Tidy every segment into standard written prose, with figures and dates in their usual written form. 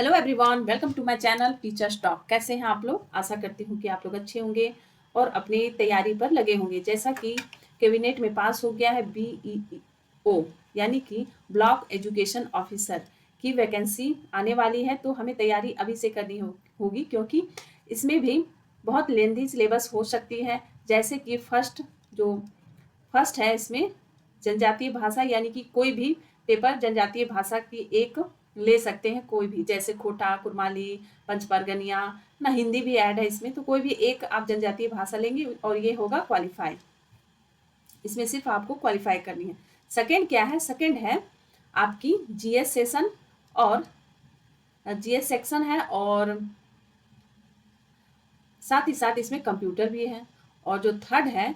Hello everyone, welcome to my channel teachers talk. कैसे हैं आप लोग? आशा करती हूँ कि आप लोग अच्छे होंगे और अपनी तैयारी पर लगे होंगे। जैसा कि कैबिनेट में पास हो गया है BEO यानी कि ब्लॉक एजुकेशन ऑफिसर की वैकेंसी आने वाली है, तो हमें तैयारी अभी से करनी होगी, क्योंकि इसमें भी बहुत लेंथी सिलेबस हो सकती है। जैसे कि फर्स्ट है इसमें जनजातीय भाषा, यानी कि कोई भी पेपर जनजातीय भाषा की एक ले सकते हैं, कोई भी, जैसे खोटा, कुरमाली, पंचपरगनिया, ना हिंदी भी ऐड है इसमें, तो कोई भी एक आप जनजातीय भाषा लेंगे और ये होगा क्वालिफाई। इसमें सिर्फ आपको क्वालिफाई करनी है। सेकंड क्या है? सेकंड है आपकी जीएस सेशन और जीएस सेक्शन है, और साथ ही साथ इसमें कंप्यूटर भी है। और जो थर्ड है,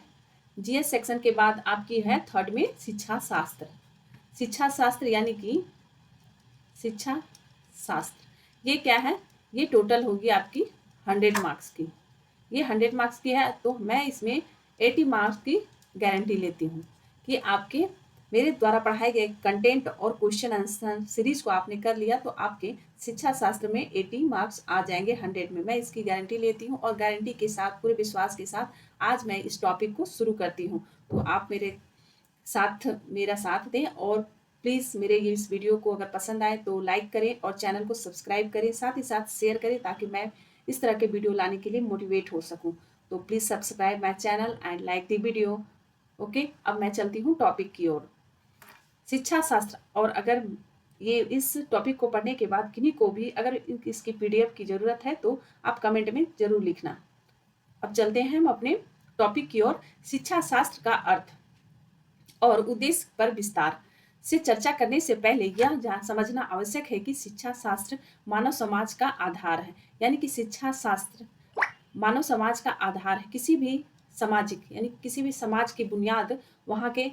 जीएस सेक्शन के बाद आपकी है थर्ड में शिक्षा शास्त्र। शिक्षा शास्त्र यानी कि शिक्षा शास्त्र ये क्या है? ये टोटल होगी आपकी 100 मार्क्स की। ये 100 मार्क्स की है, तो मैं इसमें 80 मार्क्स की गारंटी लेती हूँ कि आपके मेरे द्वारा पढ़ाए गए कंटेंट और क्वेश्चन आंसर सीरीज को आपने कर लिया तो आपके शिक्षा शास्त्र में 80 मार्क्स आ जाएंगे 100 में। मैं इसकी गारंटी लेती हूँ और गारंटी के साथ, पूरे विश्वास के साथ आज मैं इस टॉपिक को शुरू करती हूँ। तो आप मेरा साथ दें और प्लीज़ मेरे ये इस वीडियो को अगर पसंद आए तो लाइक करें और चैनल को सब्सक्राइब करें, साथ ही साथ शेयर करें, ताकि मैं इस तरह के वीडियो लाने के लिए मोटिवेट हो सकूं। तो please subscribe my channel and like the video. Okay, अब मैं चलती हूँ टॉपिक की ओर। शिक्षा शास्त्र। और अगर ये इस टॉपिक को पढ़ने के बाद किन्हीं को भी अगर इसकी PDF की ज़रूरत है तो आप कमेंट में ज़रूर लिखना। अब चलते हैं हम अपने टॉपिक की ओर। शिक्षा शास्त्र का अर्थ और उद्देश्य पर विस्तार से चर्चा करने से पहले यह समझना आवश्यक है कि शिक्षा शास्त्र मानव समाज का आधार है। यानी कि शिक्षा शास्त्र मानव समाज का आधार है। किसी भी सामाजिक यानी किसी भी समाज की बुनियाद वहाँ के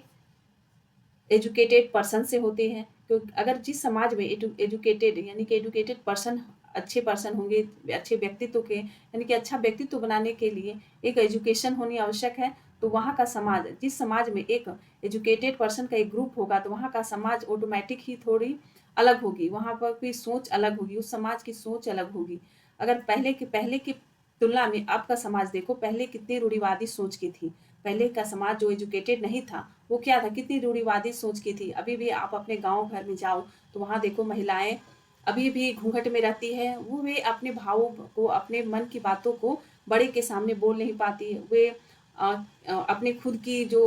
एजुकेटेड पर्सन से होते हैं। क्योंकि अगर जिस समाज में एजुकेटेड यानी कि एजुकेटेड पर्सन, अच्छे पर्सन होंगे, अच्छे व्यक्तित्व के, यानी कि अच्छा व्यक्तित्व बनाने के लिए एक एजुकेशन होनी आवश्यक है। तो वहाँ का समाज, जिस समाज में एक एजुकेटेड पर्सन का एक ग्रुप होगा तो वहाँ का समाज ऑटोमेटिक ही थोड़ी अलग होगी, वहाँ पर की सोच अलग होगी, उस समाज की सोच अलग होगी। अगर पहले की तुलना में आपका समाज देखो, पहले कितनी रूढ़िवादी सोच की थी। पहले का समाज जो एजुकेटेड नहीं था वो क्या था, कितनी रूढ़िवादी सोच की थी। अभी भी आप अपने गांव घर में जाओ तो वहाँ देखो महिलाएं अभी भी घूंघट में रहती है। वो वे अपने भावों को, अपने मन की बातों को बड़े के सामने बोल नहीं पाती। वे अपने खुद की जो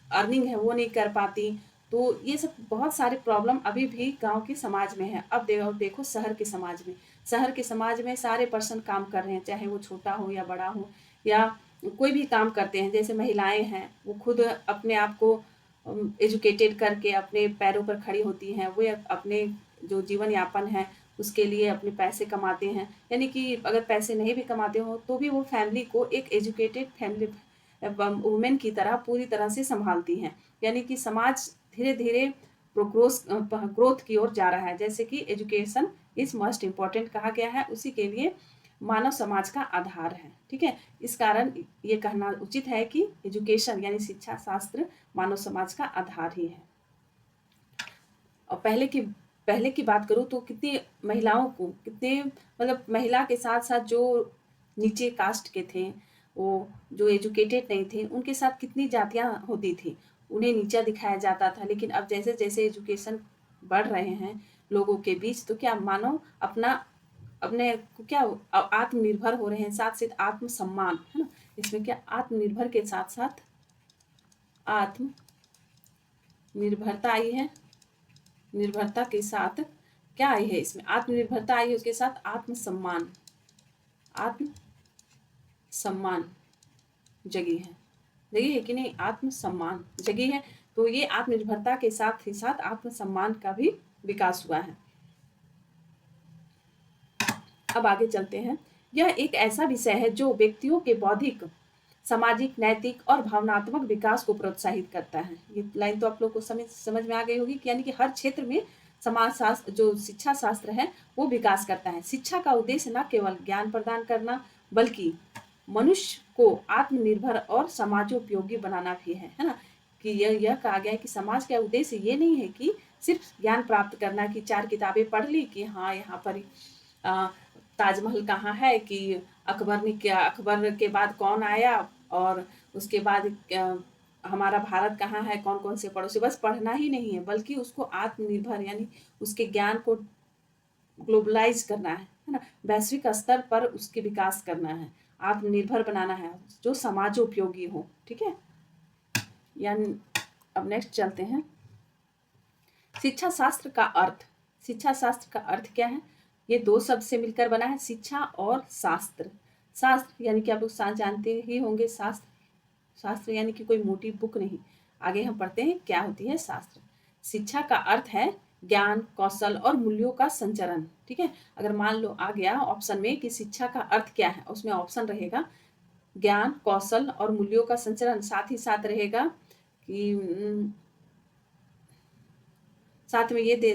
अर्निंग है वो नहीं कर पाती। तो ये सब बहुत सारे प्रॉब्लम अभी भी गांव के समाज में है। अब देखो शहर के समाज में, शहर के समाज में सारे पर्सन काम कर रहे हैं, चाहे वो छोटा हो या बड़ा हो, या कोई भी काम करते हैं। जैसे महिलाएं हैं वो खुद अपने आप को एजुकेटेड करके अपने पैरों पर खड़ी होती हैं। वो अपने जो जीवन यापन है उसके लिए अपने पैसे कमाते हैं। यानी कि अगर पैसे नहीं भी कमाते हो तो भी वो फैमिली को एक एजुकेटेड फैमिली वुमेन की तरह पूरी तरह से संभालती हैं। यानी कि समाज धीरे धीरे ग्रोथ की ओर जा रहा है। जैसे कि एजुकेशन इज मोस्ट इम्पॉर्टेंट कहा गया है, उसी के लिए मानव समाज का आधार है। ठीक है, इस कारण ये कहना उचित है कि एजुकेशन यानी शिक्षा शास्त्र मानव समाज का आधार ही है। और पहले की बात करूँ तो कितनी महिलाओं को, कितने मतलब महिला के साथ साथ जो नीचे कास्ट के थे, वो जो एजुकेटेड नहीं थे, उनके साथ कितनी जातियाँ होती थी, उन्हें नीचा दिखाया जाता था। लेकिन अब जैसे जैसे एजुकेशन बढ़ रहे हैं लोगों के बीच, तो क्या मानो अपने क्या आत्मनिर्भर हो रहे हैं, साथ साथ आत्मसम्मान है ना। इसमें क्या आत्मनिर्भर के साथ साथ आत्मनिर्भरता आई है। निर्भरता के साथ क्या आई है? इसमें आत्मनिर्भरता आई है, उसके साथ आत्मसम्मान जगी है। जगी है कि नहीं? आत्मसम्मान जगी है। तो ये आत्मनिर्भरता के साथ ही साथ आत्मसम्मान का भी विकास हुआ है। अब आगे चलते हैं। यह एक ऐसा विषय है जो व्यक्तियों के बौद्धिक, सामाजिक, नैतिक और भावनात्मक विकास को प्रोत्साहित करता है। ये लाइन तो आप लोग को समझ में आ गई होगी कि यानी कि हर क्षेत्र में समाज शास्त्र, जो शिक्षा शास्त्र है, वो विकास करता है। शिक्षा का उद्देश्य न केवल ज्ञान प्रदान करना बल्कि मनुष्य को आत्मनिर्भर और समाजोपयोगी बनाना भी है ना। कि यह कहा गया है कि समाज का उद्देश्य ये नहीं है कि सिर्फ ज्ञान प्राप्त करना, कि 4 किताबें पढ़ ली कि हाँ यहाँ पर ताजमहल कहाँ है, कि अकबर के बाद कौन आया, और उसके बाद हमारा भारत कहाँ है, कौन कौन से पड़ोसी, बस पढ़ना ही नहीं है, बल्कि उसको आत्मनिर्भर यानी उसके ज्ञान को ग्लोबलाइज करना है ना, वैश्विक स्तर पर उसके विकास करना है, आत्मनिर्भर बनाना है जो समाजोपयोगी हो। ठीक है, यानी अब नेक्स्ट चलते हैं। शिक्षा शास्त्र का अर्थ। शिक्षा शास्त्र का अर्थ क्या है? ये 2 शब्द से मिलकर बना है, शिक्षा और शास्त्र। शास्त्र यानी कि आप लोग जानते ही होंगे, शास्त्र यानी कि कोई मोटी बुक नहीं। आगे हम पढ़ते हैं क्या होती है शास्त्र। शिक्षा का अर्थ है ज्ञान, कौशल और मूल्यों का संचरण। ठीक है, अगर मान लो आ गया ऑप्शन में कि शिक्षा का अर्थ क्या है, उसमें ऑप्शन रहेगा ज्ञान, कौशल और मूल्यों का संचरण, साथ ही साथ रहेगा कि साथ में ये दे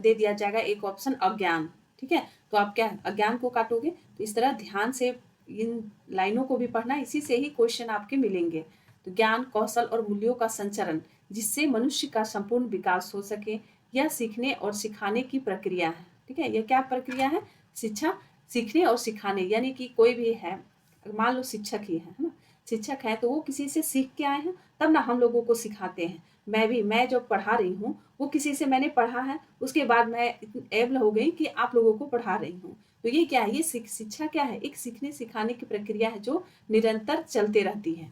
दिया जाएगा एक ऑप्शन अज्ञान। ठीक है, तो आप क्या अज्ञान को काटोगे, तो इस तरह ध्यान से इन लाइनों को भी पढ़ना, इसी से ही क्वेश्चन आपके मिलेंगे। तो ज्ञान, कौशल और मूल्यों का संचरण, जिससे मनुष्य का संपूर्ण विकास हो सके, यह सीखने और सिखाने की प्रक्रिया है। ठीक है, यह क्या प्रक्रिया है? शिक्षा, सीखने और सिखाने, यानी कि कोई भी है, मान लो शिक्षक ही है ना, शिक्षक है तो वो किसी से सीख के आए हैं, तब ना हम लोगों को सिखाते हैं। मैं जो पढ़ा रही हूँ वो किसी से मैंने पढ़ा है, उसके बाद मैं इतनी एबल हो गई कि आप लोगों को पढ़ा रही हूँ। तो ये क्या है? ये शिक्षा क्या है? एक सीखने सिखाने की प्रक्रिया है जो निरंतर चलते रहती है।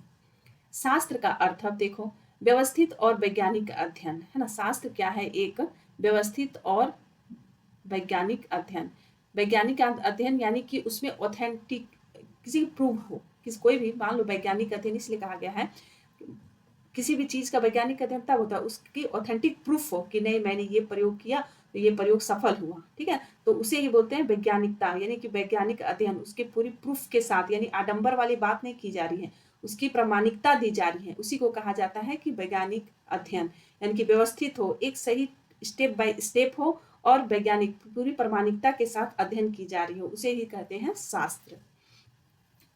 शास्त्र का अर्थ अब देखो, व्यवस्थित और वैज्ञानिक अध्ययन, है ना। शास्त्र क्या है? एक व्यवस्थित और वैज्ञानिक अध्ययन। वैज्ञानिक अध्ययन यानी कि उसमें ऑथेंटिक किसी प्रूफ हो, कोई भी मान लो वैज्ञानिक अध्ययन इसलिए कहा गया है, किसी भी चीज का वैज्ञानिक अध्ययन तब होता है उसकी ऑथेंटिक प्रूफ हो कि नहीं मैंने ये प्रयोग किया तो ये प्रयोग सफल हुआ। ठीक है, तो उसे ही बोलते हैं वैज्ञानिकता, यानी कि वैज्ञानिक अध्ययन उसके पूरी प्रूफ के साथ, यानी आडंबर वाली बात नहीं की जा रही है, उसकी प्रामाणिकता दी जा रही है, उसी को कहा जाता है कि वैज्ञानिक अध्ययन, यानी कि व्यवस्थित हो, एक सही स्टेप बाय स्टेप हो और वैज्ञानिक पूरी प्रामाणिकता के साथ अध्ययन की जा रही हो, उसे ही कहते हैं शास्त्र।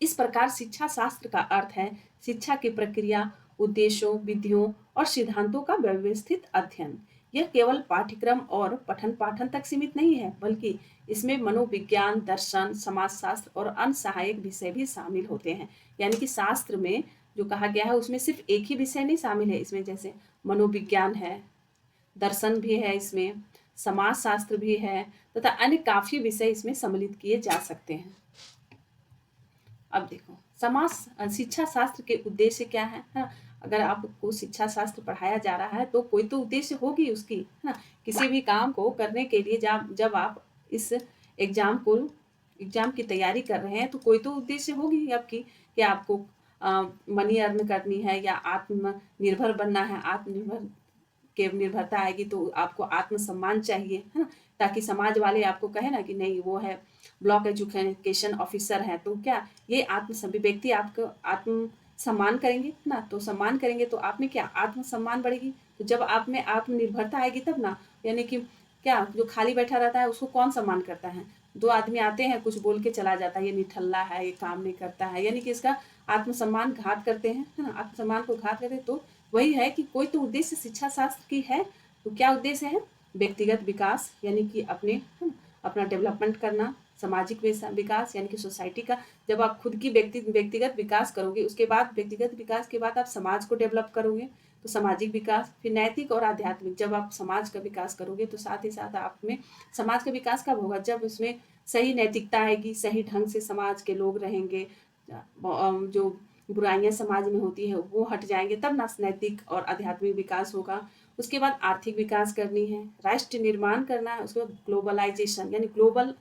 इस प्रकार शिक्षा शास्त्र का अर्थ है शिक्षा की प्रक्रिया, उद्देश्यों, विधियों और सिद्धांतों का व्यवस्थित अध्ययन। यह केवल पाठ्यक्रम और पठन पाठन तक सीमित नहीं है, बल्कि इसमें मनोविज्ञान, दर्शन, समाजशास्त्र और अन्य सहायक विषय भी शामिल होते हैं। यानी कि शास्त्र में जो कहा गया है उसमें सिर्फ एक ही विषय नहीं शामिल है, इसमें जैसे मनोविज्ञान है, दर्शन भी है, इसमें समाजशास्त्र भी है, तथा अन्य काफी विषय इसमें सम्मिलित किए जा सकते हैं। अब देखो शिक्षा शास्त्र के उद्देश्य क्या है ना। अगर आपको शिक्षा शास्त्र पढ़ाया जा रहा है तो कोई तो उद्देश्य होगी उसकी, है ना। किसी भी काम को करने के लिए जब आप इस एग्जाम की तैयारी कर रहे हैं तो कोई तो उद्देश्य होगी आपकी, कि आपको मनी अर्न करनी है या आत्मनिर्भर बनना है। आत्मनिर्भर के निर्भरता आएगी तो आपको आत्मसम्मान चाहिए, है ना, ताकि समाज वाले आपको कहे ना कि नहीं वो है ब्लॉक एजुकेशन ऑफिसर है, तो क्या ये व्यक्ति आपको आत्म सम्मान करेंगे ना, तो सम्मान करेंगे तो आप में क्या आत्मसम्मान बढ़ेगी। तो जब आप में आत्मनिर्भरता आएगी तब ना, यानी कि क्या जो खाली बैठा रहता है उसको कौन सम्मान करता है? 2 आदमी आते हैं कुछ बोल के चला जाता है, ये निठल्ला है, ये काम नहीं करता है, यानी कि इसका आत्मसम्मान घात करते हैं, है ना, आत्मसम्मान को घात करते हैं। तो वही है कि कोई तो उद्देश्य शिक्षा शास्त्र की है, तो क्या उद्देश्य है? व्यक्तिगत विकास, यानी कि अपना डेवलपमेंट करना, सामाजिक विकास यानी कि सोसाइटी का, जब आप खुद की व्यक्तिगत विकास करोगे, उसके बाद व्यक्तिगत विकास के बाद आप समाज को डेवलप करोगे तो सामाजिक विकास, फिर नैतिक और आध्यात्मिक, जब आप समाज का विकास करोगे तो साथ ही साथ आप में समाज का विकास कब होगा? जब उसमें सही नैतिकता आएगी, सही ढंग से समाज के लोग रहेंगे, जो बुराइयां समाज में होती है वो हट जाएंगे, तब ना नैतिक और आध्यात्मिक विकास होगा। उसके बाद आर्थिक विकास करनी है, राष्ट्र निर्माण करना है, उसके बाद ग्लोबलाइजेशन यानी ग्लोबल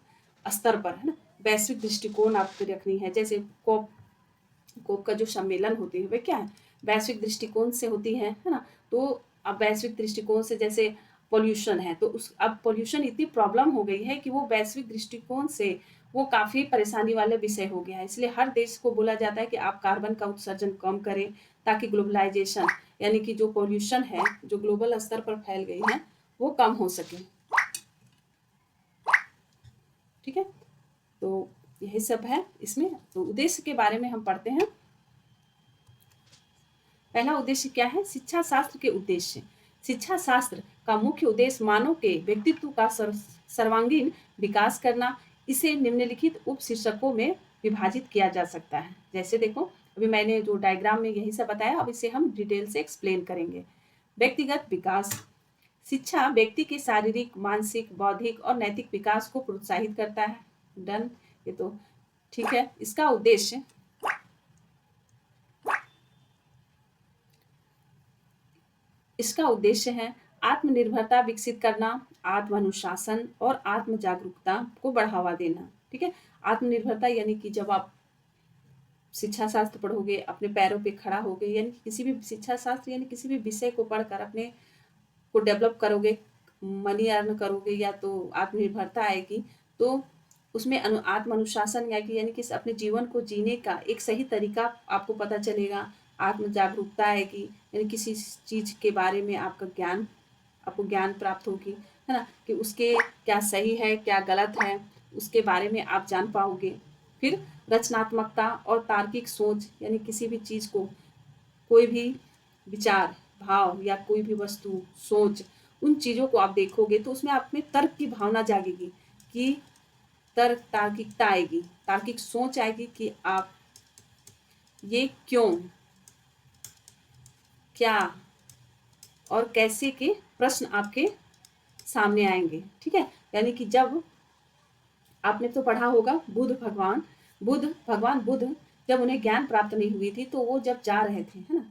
स्तर पर, है ना, वैश्विक दृष्टिकोण आपको रखनी है। जैसे कोप का जो सम्मेलन होती है वे क्या है? वैश्विक दृष्टिकोण से होती है ना। तो अब वैश्विक दृष्टिकोण से जैसे पोल्यूशन है, तो अब पोल्यूशन इतनी प्रॉब्लम हो गई है कि वो वैश्विक दृष्टिकोण से वो काफी परेशानी वाले विषय हो गया है। इसलिए हर देश को बोला जाता है कि आप कार्बन का उत्सर्जन कम करें, ताकि ग्लोबलाइजेशन यानी कि जो पोल्यूशन है जो ग्लोबल स्तर पर फैल गई है वो कम हो सके। ठीक है, तो यही सब है इसमें। तो उद्देश्य के बारे में हम पढ़ते हैं। पहला उद्देश्य क्या है? शिक्षा शास्त्र के उद्देश्य। शिक्षा शास्त्र का मुख्य उद्देश्य मानव के व्यक्तित्व का सर्वांगीण विकास करना। इसे निम्नलिखित उप शीर्षकों में विभाजित किया जा सकता है। जैसे देखो, अभी मैंने जो डायग्राम में यही सब बताया, अब इसे हम डिटेल से एक्सप्लेन करेंगे। व्यक्तिगत विकास। शिक्षा व्यक्ति के शारीरिक, मानसिक, बौद्धिक और नैतिक विकास को प्रोत्साहित करता है। डन, ये तो ठीक है। इसका उद्देश्य है आत्मनिर्भरता विकसित करना, आत्म अनुशासन और आत्म जागरूकता को बढ़ावा देना। ठीक है, आत्मनिर्भरता यानी कि जब आप शिक्षा शास्त्र पढ़ोगे, अपने पैरों पे खड़ा होगे, यानी कि किसी भी शिक्षा शास्त्र यानी किसी भी विषय को पढ़कर अपने को डेवलप करोगे, मनी अर्न करोगे, या तो आत्मनिर्भरता आएगी, तो उसमें आत्म अनुशासन यानी कि अपने जीवन को जीने का एक सही तरीका आपको पता चलेगा। आत्म जागरूकता आएगी, यानी किसी चीज़ के बारे में आपको ज्ञान प्राप्त होगी, है ना, कि उसके क्या सही है क्या गलत है, उसके बारे में आप जान पाओगे। फिर रचनात्मकता और तार्किक सोच, यानी किसी भी चीज़ को, कोई भी विचार, भाव या कोई भी वस्तु, सोच, उन चीज़ों को आप देखोगे तो उसमें आप में तर्क की भावना जागेगी, कि तार्किकता आएगी, तार्किक सोच आएगी कि आप ये क्यों, क्या और कैसे के प्रश्न आपके सामने आएंगे। ठीक है, यानी कि जब आपने तो पढ़ा होगा, भगवान बुद्ध जब उन्हें ज्ञान प्राप्त नहीं हुई थी, तो वो जब जा रहे थे, है ना,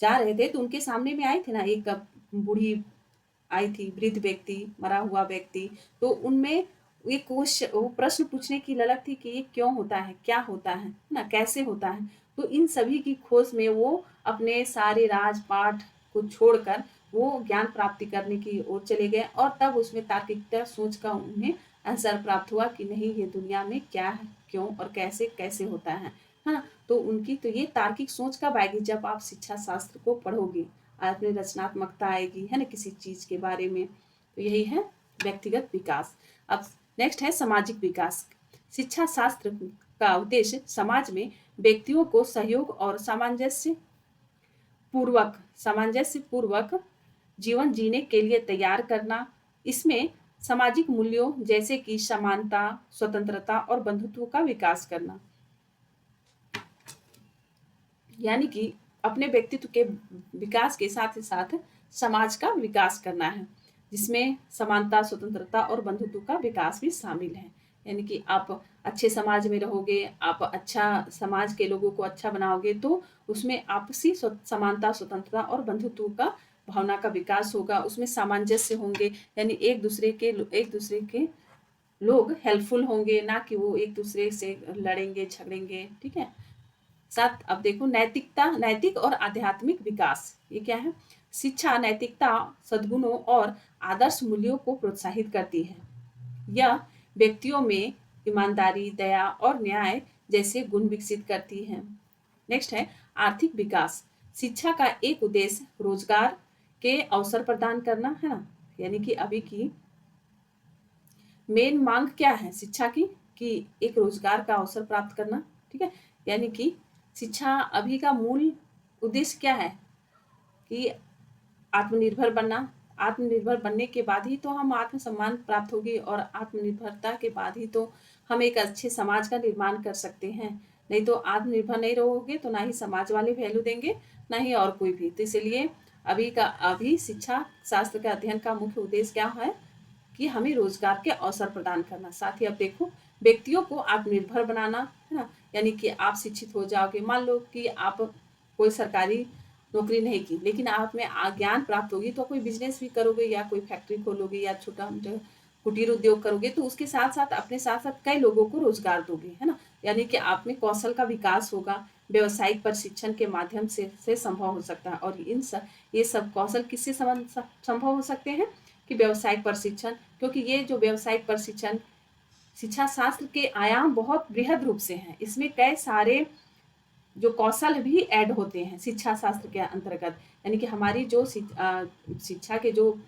जा रहे थे, तो उनके सामने में आए थे ना, एक बूढ़ी आई थी, वृद्ध व्यक्ति, मरा हुआ व्यक्ति, तो उनमें एक वो प्रश्न पूछने की ललक थी कि ये क्यों होता है, क्या होता है ना, कैसे होता है। तो इन सभी की खोज में वो अपने सारे राजपाट को छोड़कर वो ज्ञान प्राप्ति करने की ओर चले गए, और तब उसमें तार्किकता सोच का उन्हें आंसर प्राप्त हुआ कि नहीं, ये दुनिया में क्या है, क्यों और कैसे कैसे होता है ना। तो उनकी तो ये तार्किक सोच कब आएगी? जब आप शिक्षा शास्त्र को पढ़ोगे, आपने रचनात्मकता आएगी, है ना, किसी चीज के बारे में। तो यही है व्यक्तिगत विकास। अब नेक्स्ट है सामाजिक विकास। शिक्षा शास्त्र का उद्देश्य समाज में व्यक्तियों को सहयोग और सामंजस्य पूर्वक जीवन जीने के लिए तैयार करना। इसमें सामाजिक मूल्यों जैसे कि समानता, स्वतंत्रता और बंधुत्व का विकास करना, यानी कि अपने व्यक्तित्व के विकास के साथ ही साथ समाज का विकास करना है, जिसमें समानता, स्वतंत्रता और बंधुत्व का विकास भी शामिल है। यानी कि आप अच्छे समाज में रहोगे, आप अच्छा समाज के लोगों को अच्छा बनाओगे, तो उसमें आपसी समानता, स्वतंत्रता और बंधुत्व का भावना का विकास होगा। उसमें सामंजस्य होंगे, यानी एक दूसरे के लोग हेल्पफुल होंगे, ना कि वो एक दूसरे से लड़ेंगे झगड़ेंगे। ठीक है, साथ अब देखो नैतिक और आध्यात्मिक विकास। ये क्या है? शिक्षा नैतिकता, सद्गुणों और आदर्श मूल्यों को प्रोत्साहित करती है। यह व्यक्तियों में ईमानदारी, दया और न्याय जैसे गुण विकसित करती है। नेक्स्ट है आर्थिक विकास। शिक्षा का एक उद्देश्य रोजगार के अवसर प्रदान करना, है ना, यानी कि अभी की मेन मांग क्या है शिक्षा की, कि एक रोजगार का अवसर प्राप्त करना। ठीक है, यानी कि शिक्षा अभी का मूल उद्देश्य क्या है, कि आत्मनिर्भर बनने के बाद ही तो हम आत्मसम्मान प्राप्त होगी, और आत्मनिर्भरता के बाद ही तो हम एक अच्छे समाज का निर्माण कर सकते हैं। नहीं तो आत्मनिर्भर नहीं रहोगे तो ना ही समाज वाले वैल्यू देंगे, ना ही और कोई भी। तो इसलिए अभी शिक्षा शास्त्र के अध्ययन का मुख्य उद्देश्य क्या है, कि हमें रोजगार के अवसर प्रदान करना। साथ ही अब देखो, व्यक्तियों को आत्मनिर्भर बनाना, है ना, यानी कि आप शिक्षित हो जाओगे। मान लो कि आप कोई सरकारी नौकरी नहीं की, लेकिन आप में ज्ञान प्राप्त होगी, तो कोई बिजनेस भी करोगे, या कोई फैक्ट्री खोलोगे, या छोटा मोटा कुटीर उद्योग करोगे, तो उसके साथ साथ अपने साथ साथ कई लोगों को रोजगार दोगे, है ना। यानी कि आप में कौशल का विकास होगा, व्यवसायिक प्रशिक्षण के माध्यम से संभव हो सकता है। और ये सब कौशल किससे संभव हो सकते हैं, कि व्यवसायिक प्रशिक्षण, क्योंकि ये जो व्यवसायिक प्रशिक्षण शिक्षा शास्त्र के आयाम बहुत बृहद रूप से हैं। इसमें कई सारे जो कौशल भी ऐड होते हैं शिक्षा शास्त्र के अंतर्गत। यानी कि हमारी जो शिक्षा के जो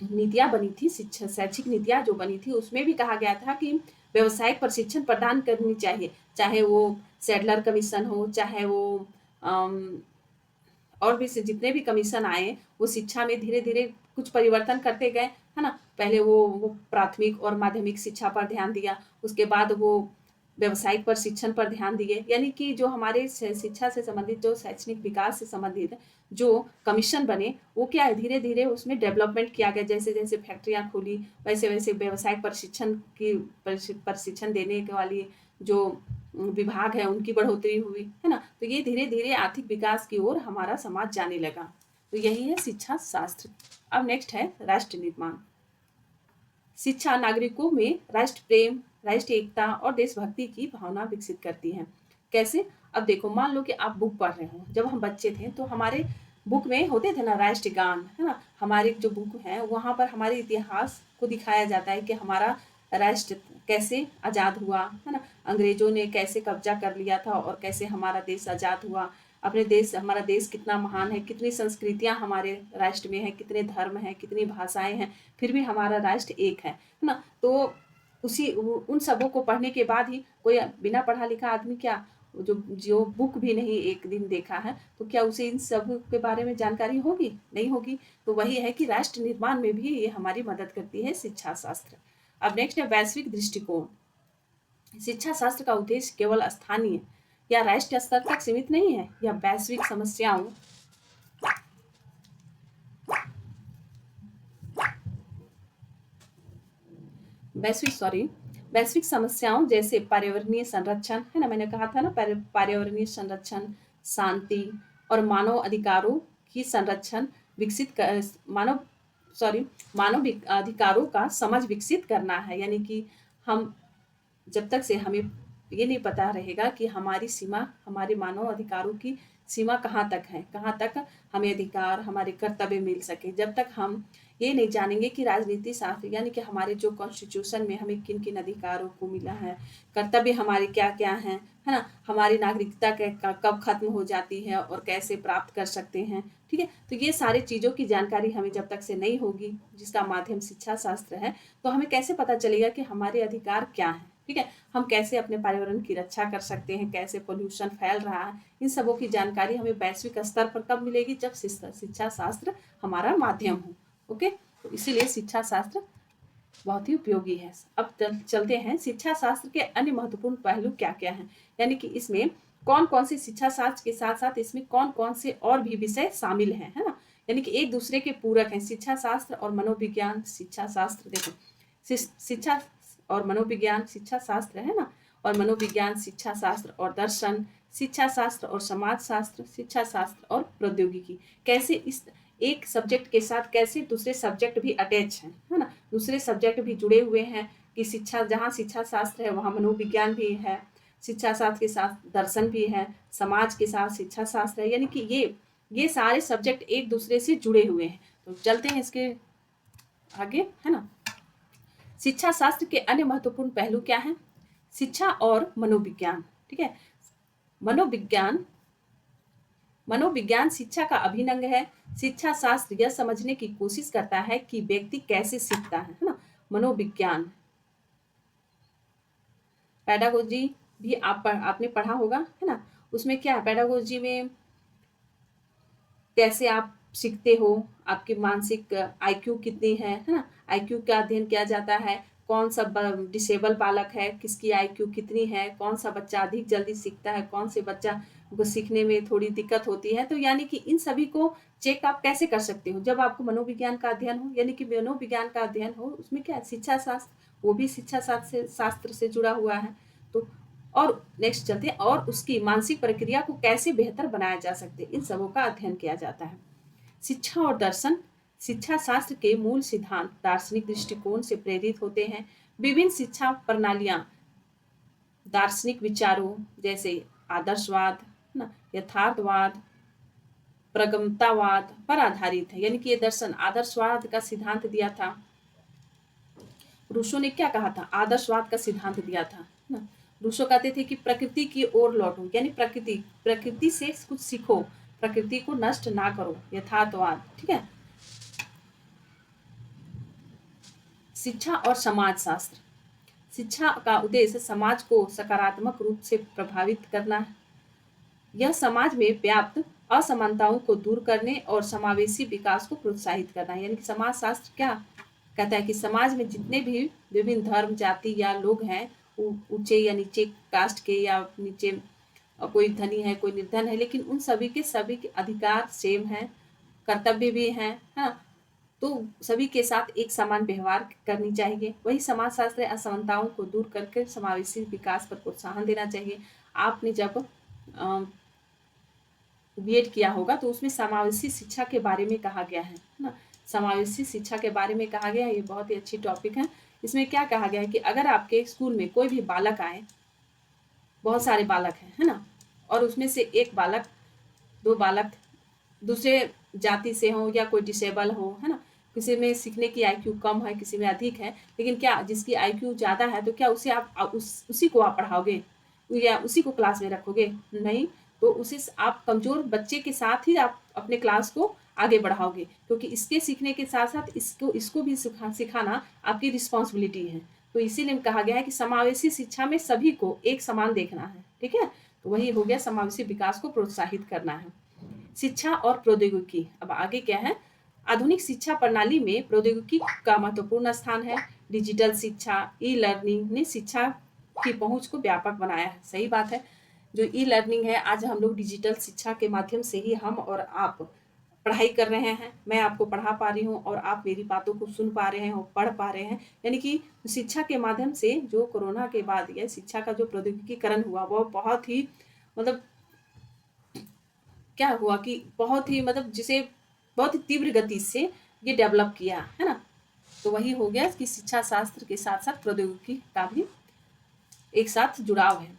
नीतियां बनी थी, शिक्षा शैक्षिक नीतियां जो बनी थी, उसमें भी कहा गया था कि व्यवसायिक प्रशिक्षण प्रदान करनी चाहिए, चाहे वो सैडलर कमीशन हो, चाहे वो और भी जितने भी कमीशन आए वो शिक्षा में धीरे धीरे कुछ परिवर्तन करते गए, है ना। पहले वो प्राथमिक और माध्यमिक शिक्षा पर ध्यान दिया, उसके बाद वो व्यावसायिक प्रशिक्षण पर ध्यान दिए, यानी कि जो हमारे शिक्षा से संबंधित, जो शैक्षणिक विकास से संबंधित जो कमीशन बने, वो क्या है, धीरे धीरे उसमें डेवलपमेंट किया गया। जैसे जैसे फैक्ट्रियाँ खुली, वैसे वैसे व्यावसायिक प्रशिक्षण की प्रशिक्षण देने वाली जो विभाग है उनकी बढ़ोतरी हुई, है ना। तो ये धीरे धीरे आर्थिक विकास की ओर हमारा समाज जाने लगा। तो यही है शिक्षा शास्त्र। अब नेक्स्ट है राष्ट्र निर्माण। शिक्षा नागरिकों में राष्ट्र प्रेम, राष्ट्रीय एकता और देशभक्ति की भावना विकसित करती है। कैसे? अब देखो, मान लो कि आप बुक पढ़ रहे हो, जब हम बच्चे थे तो हमारे बुक में होते थे ना राष्ट्रगान, है ना। हमारे जो बुक है वहाँ पर हमारे इतिहास को दिखाया जाता है कि हमारा राष्ट्र कैसे आज़ाद हुआ, है ना। अंग्रेजों ने कैसे कब्जा कर लिया था और कैसे हमारा देश आज़ाद हुआ। अपने देश, हमारा देश कितना महान है, कितनी संस्कृतियाँ हमारे राष्ट्र में है, कितने धर्म हैं, कितनी भाषाएं हैं, फिर भी हमारा राष्ट्र एक है ना। तो उन सबों को पढ़ने के बाद ही कोई बिना पढ़ा लिखा आदमी क्या, जो जो बुक भी नहीं एक दिन देखा है, तो क्या उसे इन सब के बारे में जानकारी होगी? नहीं होगी। तो वही है कि राष्ट्र निर्माण में भी ये हमारी मदद करती है शिक्षा शास्त्र। अब नेक्स्ट है वैश्विक दृष्टिकोण। शिक्षा शास्त्र का उद्देश्य केवल स्थानीय या राष्ट्रीय स्तर तक सीमित नहीं है, यह वैश्विक समस्याओं जैसे पर्यावरणीय संरक्षण, है ना, मैंने कहा था ना, पर्यावरणीय संरक्षण, शांति और मानव अधिकारों की संरक्षण विकसित कर मानव अधिकारों का समझ विकसित करना है। यानी कि हम, जब तक से हमें ये नहीं पता रहेगा कि हमारी सीमा, हमारे मानव अधिकारों की सीमा कहाँ तक है, कहाँ तक हमें अधिकार, हमारे कर्तव्य मिल सके, जब तक हम ये नहीं जानेंगे कि राजनीति शास्त्र यानी कि हमारे जो कॉन्स्टिट्यूशन में हमें किन किन अधिकारों को मिला है, कर्तव्य हमारे क्या क्या हैं, है ना, हमारी नागरिकता कब खत्म हो जाती है और कैसे प्राप्त कर सकते हैं। ठीक है, तो ये सारी चीज़ों की जानकारी हमें जब तक से नहीं होगी, जिसका माध्यम शिक्षा शास्त्र है, तो हमें कैसे पता चलेगा कि हमारे अधिकार क्या हैं। ठीक है, हम कैसे अपने पर्यावरण की रक्षा कर सकते हैं, कैसे पोल्यूशन फैल रहा है, इन सबों की जानकारी हमें वैश्विक स्तर पर कब मिलेगी? जब शिक्षा शास्त्र हमारा माध्यम हो। ओके, तो इसीलिए शिक्षा शास्त्र बहुत ही उपयोगी है। अब चलते हैं शिक्षा शास्त्र के अन्य महत्वपूर्ण पहलू क्या क्या हैं, यानी कि इसमें कौन कौन से शिक्षा शास्त्र के साथ साथ इसमें कौन कौन से और भी विषय शामिल हैं, है ना, यानी कि एक दूसरे के पूरक हैं। शिक्षा शास्त्र और मनोविज्ञान शिक्षा शास्त्र, देखो, शिक्षा और मनोविज्ञान शिक्षा शास्त्र, है ना, और मनोविज्ञान शिक्षा शास्त्र और दर्शन शिक्षा शास्त्र और समाज शास्त्र शिक्षा शास्त्र और प्रौद्योगिकी, कैसे इस एक सब्जेक्ट के साथ कैसे दूसरे सब्जेक्ट भी अटैच हैं, है ना, दूसरे सब्जेक्ट भी जुड़े हुए हैं कि शिक्षा, जहाँ शिक्षा शास्त्र है वहाँ मनोविज्ञान भी है, शिक्षा शास्त्र के साथ दर्शन भी है, समाज के साथ शिक्षा शास्त्र है, यानी कि ये सारे सब्जेक्ट एक दूसरे से जुड़े हुए हैं। तो चलते हैं इसके आगे, है ना। शिक्षा शास्त्र के अन्य महत्वपूर्ण पहलू क्या हैं? शिक्षा और मनोविज्ञान। ठीक है, मनोविज्ञान शिक्षा का अभिन्न अंग है। शिक्षा शास्त्र यह समझने की कोशिश करता है कि व्यक्ति कैसे सीखता है ना। मनोविज्ञान पेडागोजी भी आपने पढ़ा होगा, है ना, उसमें क्या है, पेडागोजी में कैसे आप सीखते हो, आपकी मानसिक आईक्यू कितनी है ना, आईक्यू का अध्ययन किया जाता है, कौन सा डिसेबल बालक है, किसकी आईक्यू कितनी है, कौन सा बच्चा अधिक जल्दी सीखता है, कौन से बच्चा को सीखने में थोड़ी दिक्कत होती है। तो यानी कि इन सभी को चेक आप कैसे कर सकते हो? जब आपको मनोविज्ञान का अध्ययन हो, यानी कि मनोविज्ञान का अध्ययन हो, उसमें क्या है, शिक्षा शास्त्र, वो भी शिक्षा शास्त्र से जुड़ा हुआ है। तो और नेक्स्ट चलते हैं, और उसकी मानसिक प्रक्रिया को कैसे बेहतर बनाया जा सकते, इन सबों का अध्ययन किया जाता है। शिक्षा और दर्शन शिक्षा शास्त्र के मूल सिद्धांत दार्शनिक दृष्टिकोण से प्रेरित होते हैं। विभिन्न शिक्षा प्रणालियां दार्शनिक विचारों जैसे आदर्शवाद, ना, यथार्थवाद, प्रगमतावाद पर आधारित है। यानी कि ये दर्शन आदर्शवाद का सिद्धांत दिया था। रूसो ने क्या कहा था? आदर्शवाद का सिद्धांत दिया था ना। रूसो कहते थे कि प्रकृति की ओर लौटो, यानी प्रकृति से कुछ सीखो, प्रकृति को नष्ट ना करो, यथार्थवाद। ठीक है, शिक्षा और समाज शास्त्र शिक्षा का उद्देश्य समाज को सकारात्मक रूप से प्रभावित करना है। यह समाज में व्याप्त असमानताओं को दूर करने और समावेशी विकास को प्रोत्साहित करना है। यानी कि समाज शास्त्र क्या कहता है कि समाज में जितने भी विभिन्न धर्म जाति या लोग हैं, ऊंचे या नीचे कास्ट के या नीचे, कोई धनी है कोई निर्धन है, लेकिन उन सभी के अधिकार सेम हैं, कर्तव्य भी हैं, हाँ। तो सभी के साथ एक समान व्यवहार करनी चाहिए। वही समाजशास्त्र असमानताओं को दूर करके समावेशी विकास पर प्रोत्साहन देना चाहिए। आपने जब बीएड किया होगा तो उसमें समावेशी शिक्षा के बारे में कहा गया है ना। समावेशी शिक्षा के बारे में कहा गया है, ये बहुत ही अच्छी टॉपिक है। इसमें क्या कहा गया है कि अगर आपके स्कूल में कोई भी बालक आए, बहुत सारे बालक हैं, है ना, और उसमें से एक बालक, दो बालक दूसरे जाति से हो या कोई डिसेबल हो, है ना, किसी में सीखने की आईक्यू कम है, किसी में अधिक है, लेकिन क्या जिसकी आईक्यू ज़्यादा है तो क्या उसे आप उसी को आप पढ़ाओगे या उसी को क्लास में रखोगे? नहीं। तो उसे आप कमज़ोर बच्चे के साथ ही आप अपने क्लास को आगे बढ़ाओगे, क्योंकि इसके सीखने के साथ साथ इसको भी सिखाना आपकी रिस्पॉन्सिबिलिटी है। तो इसीलिए कहा गया है कि समावेशी शिक्षा में सभी को एक समान देखना है। ठीक है, तो वही हो गया, समावेशी विकास को प्रोत्साहित करना है। शिक्षा और प्रौद्योगिकी, अब आगे क्या है? आधुनिक शिक्षा प्रणाली में प्रौद्योगिकी का महत्वपूर्ण स्थान है। डिजिटल शिक्षा, ई लर्निंग ने शिक्षा की पहुंच को व्यापक बनाया है। सही बात है, जो ई लर्निंग है, आज हम लोग डिजिटल शिक्षा के माध्यम से ही हम और आप पढ़ाई कर रहे हैं। मैं आपको पढ़ा पा रही हूँ और आप मेरी बातों को सुन पा रहे हैं और पढ़ पा रहे हैं। यानी कि शिक्षा के माध्यम से जो कोरोना के बाद यह शिक्षा का जो प्रौद्योगिकीकरण हुआ वो बहुत ही मतलब क्या हुआ कि बहुत ही जिसे बहुत ही तीव्र गति से ये डेवलप किया, है ना। तो वही हो गया कि शिक्षा शास्त्र के साथ साथ प्रौद्योगिकी का भी एक साथ जुड़ाव है।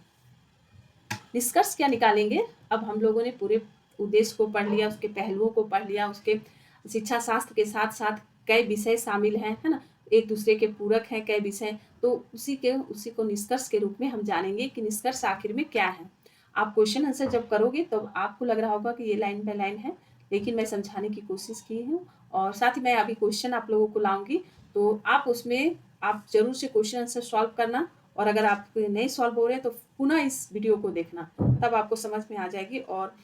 निष्कर्ष क्या निकालेंगे? अब हम लोगों ने पूरे उद्देश्य को पढ़ लिया, उसके पहलुओं को पढ़ लिया, उसके शिक्षा शास्त्र के साथ साथ कई विषय शामिल हैं, है ना, एक दूसरे के पूरक हैं कई विषय। तो उसी को निष्कर्ष के रूप में हम जानेंगे कि निष्कर्ष आखिर में क्या है। आप क्वेश्चन आंसर जब करोगे तो आपको लग रहा होगा कि ये लाइन बाय लाइन है, लेकिन मैं समझाने की कोशिश की हूँ। और साथ ही मैं अभी क्वेश्चन आप लोगों को लाऊंगी, तो आप उसमें आप जरूर से क्वेश्चन आंसर सॉल्व करना। और अगर आप नहीं सॉल्व हो रहे तो पुनः इस वीडियो को देखना, तब आपको समझ में आ जाएगी। और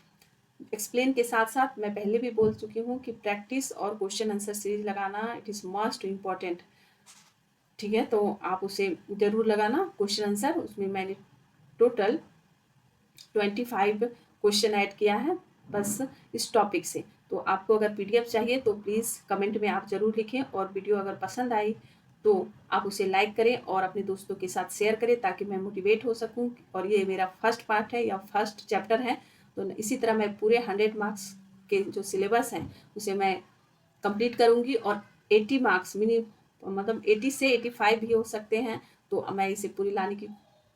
एक्सप्लेन के साथ साथ मैं पहले भी बोल चुकी हूँ कि प्रैक्टिस और क्वेश्चन आंसर सीरीज लगाना इट इज़ मस्ट इम्पॉर्टेंट। ठीक है, तो आप उसे ज़रूर लगाना क्वेश्चन आंसर। उसमें मैंने टोटल 25 क्वेश्चन ऐड किया है बस इस टॉपिक से। तो आपको अगर पीडीएफ चाहिए तो प्लीज़ कमेंट में आप ज़रूर लिखें, और वीडियो अगर पसंद आई तो आप उसे लाइक करें और अपने दोस्तों के साथ शेयर करें, ताकि मैं मोटिवेट हो सकूं। और ये मेरा फर्स्ट पार्ट है या फर्स्ट चैप्टर है, तो इसी तरह मैं पूरे 100 मार्क्स के जो सिलेबस हैं उसे मैं कंप्लीट करूंगी। और 80 मार्क्स 80 से 85 भी हो सकते हैं, तो मैं इसे पूरी लाने की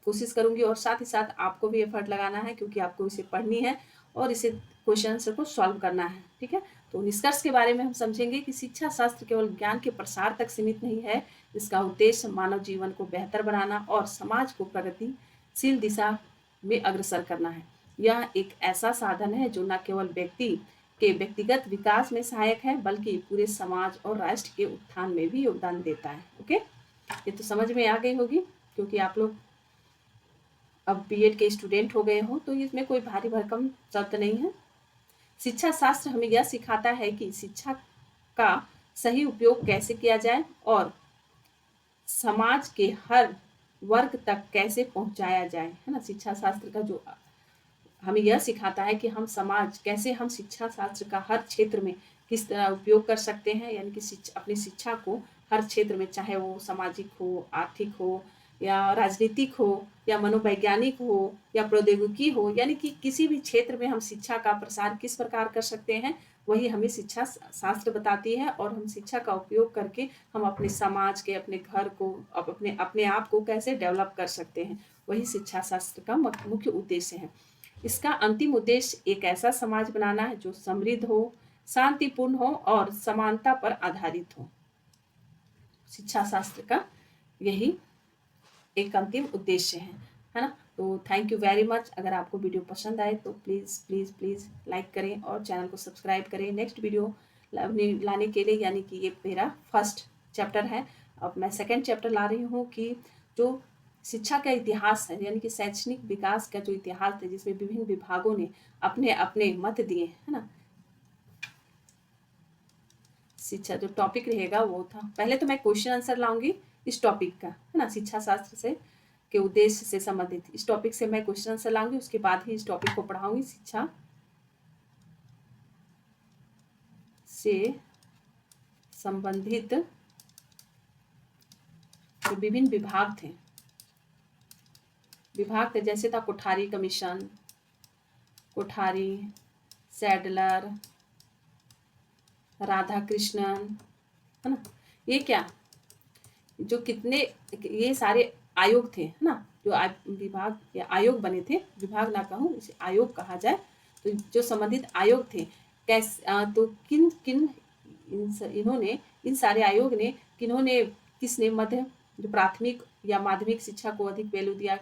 कोशिश करूंगी। और साथ ही साथ आपको भी एफर्ट लगाना है, क्योंकि आपको इसे पढ़नी है और इसे क्वेश्चन आंसर को सॉल्व करना है। ठीक है, तो निष्कर्ष के बारे में हम समझेंगे कि शिक्षा शास्त्र केवल ज्ञान के प्रसार तक सीमित नहीं है। इसका उद्देश्य मानव जीवन को बेहतर बनाना और समाज को प्रगतिशील दिशा में अग्रसर करना है। यह एक ऐसा साधन है जो न केवल व्यक्ति के व्यक्तिगत विकास में सहायक है, बल्कि पूरे समाज और राष्ट्र के उत्थान में भी योगदान देता है। ओके, ये तो समझ में आ गई होगी, क्योंकि आप लोग अब बीएड के स्टूडेंट हो गए हो, तो इसमें कोई भारी भरकम शब्द नहीं है। शिक्षा शास्त्र हमें यह सिखाता है कि शिक्षा का सही उपयोग कैसे किया जाए और समाज के हर वर्ग तक कैसे पहुंचाया जाए, है ना। शिक्षा शास्त्र का जो हमें यह सिखाता है कि हम शिक्षा शास्त्र का हर क्षेत्र में किस तरह उपयोग कर सकते हैं, यानी कि अपनी शिक्षा को हर क्षेत्र में, चाहे वो सामाजिक हो, आर्थिक हो, या राजनीतिक हो, या मनोवैज्ञानिक हो, या प्रौद्योगिकी हो, यानी कि किसी भी क्षेत्र में हम शिक्षा का प्रसार किस प्रकार कर सकते हैं, वही हमें शिक्षा शास्त्र बताती है। और हम शिक्षा का उपयोग करके हम अपने समाज के, अपने घर को, अपने आप को कैसे डेवलप कर सकते हैं, वही शिक्षा शास्त्र का मुख्य उद्देश्य है। इसका अंतिम उद्देश्य एक ऐसा समाज बनाना है जो समृद्ध हो, शांतिपूर्ण हो और समानता पर आधारित हो। शिक्षा शास्त्र का यही एक अंतिम उद्देश्य है ना। तो थैंक यू वेरी मच। अगर आपको वीडियो पसंद आए तो प्लीज़ प्लीज़ प्लीज़ लाइक करें और चैनल को सब्सक्राइब करें नेक्स्ट वीडियो लाने के लिए। यानी कि ये मेरा फर्स्ट चैप्टर है, अब मैं सेकंड चैप्टर ला रही हूँ कि जो शिक्षा का इतिहास है, यानी कि शैक्षणिक विकास का जो इतिहास है, जिसमें विभिन्न विभागों ने अपने अपने मत दिए, है ना। शिक्षा जो टॉपिक रहेगा वो था, पहले तो मैं क्वेश्चन आंसर लाऊंगी इस टॉपिक का, है ना, शिक्षा शास्त्र से के उद्देश्य से संबंधित इस टॉपिक से मैं क्वेश्चन आंसर लाऊंगी, उसके बाद ही इस टॉपिक को पढ़ाऊंगी। शिक्षा से संबंधित जो विभिन्न विभाग थे जैसे था कोठारी कमीशन, कोठारी, सैडलर, राधा कृष्णन, है ना, ये क्या जो कितने ये सारे आयोग थे, है ना, जो विभाग या आयोग बने थे, विभाग ना कहूँ इसे आयोग कहा जाए, तो जो संबंधित आयोग थे तो किन किन इन्होंने इन सारे आयोग ने किसने मध्य जो प्राथमिक या माध्यमिक शिक्षा को अधिक वैल्यू दिया,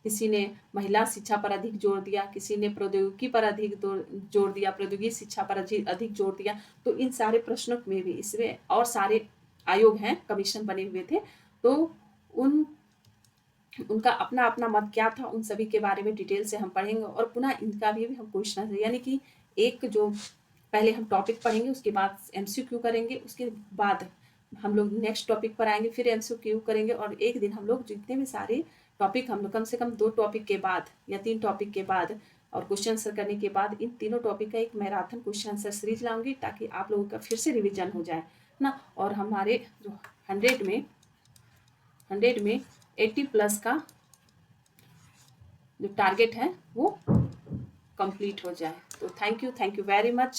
किसी ने महिला शिक्षा पर अधिक जोर दिया, किसी ने प्रौद्योगिकी पर अधिक जोर दिया, प्रौद्योगिकी शिक्षा पर अधिक जोर दिया। तो इन सारे प्रश्नों में भी इसमें और सारे आयोग हैं, कमीशन बने हुए थे, तो उनका अपना अपना मत क्या था, उन सभी के बारे में डिटेल से हम पढ़ेंगे और पुनः इनका भी हम क्वेश्चन, यानी कि एक जो पहले हम टॉपिक पढ़ेंगे, उसके बाद एमसीक्यू करेंगे, उसके बाद हम लोग नेक्स्ट टॉपिक पर आएंगे, फिर एमसीक्यू करेंगे, और एक दिन हम लोग जितने भी सारे टॉपिक हम लोग कम से कम 2 टॉपिक के बाद या 3 टॉपिक के बाद और क्वेश्चन आंसर करने के बाद इन तीनों टॉपिक का एक मैराथन क्वेश्चन आंसर सीरीज लाऊंगी, ताकि आप लोगों का फिर से रिविजन हो जाए ना, और हमारे जो 100 में 80+ का जो टारगेट है वो कंप्लीट हो जाए। तो थैंक यू वेरी मच।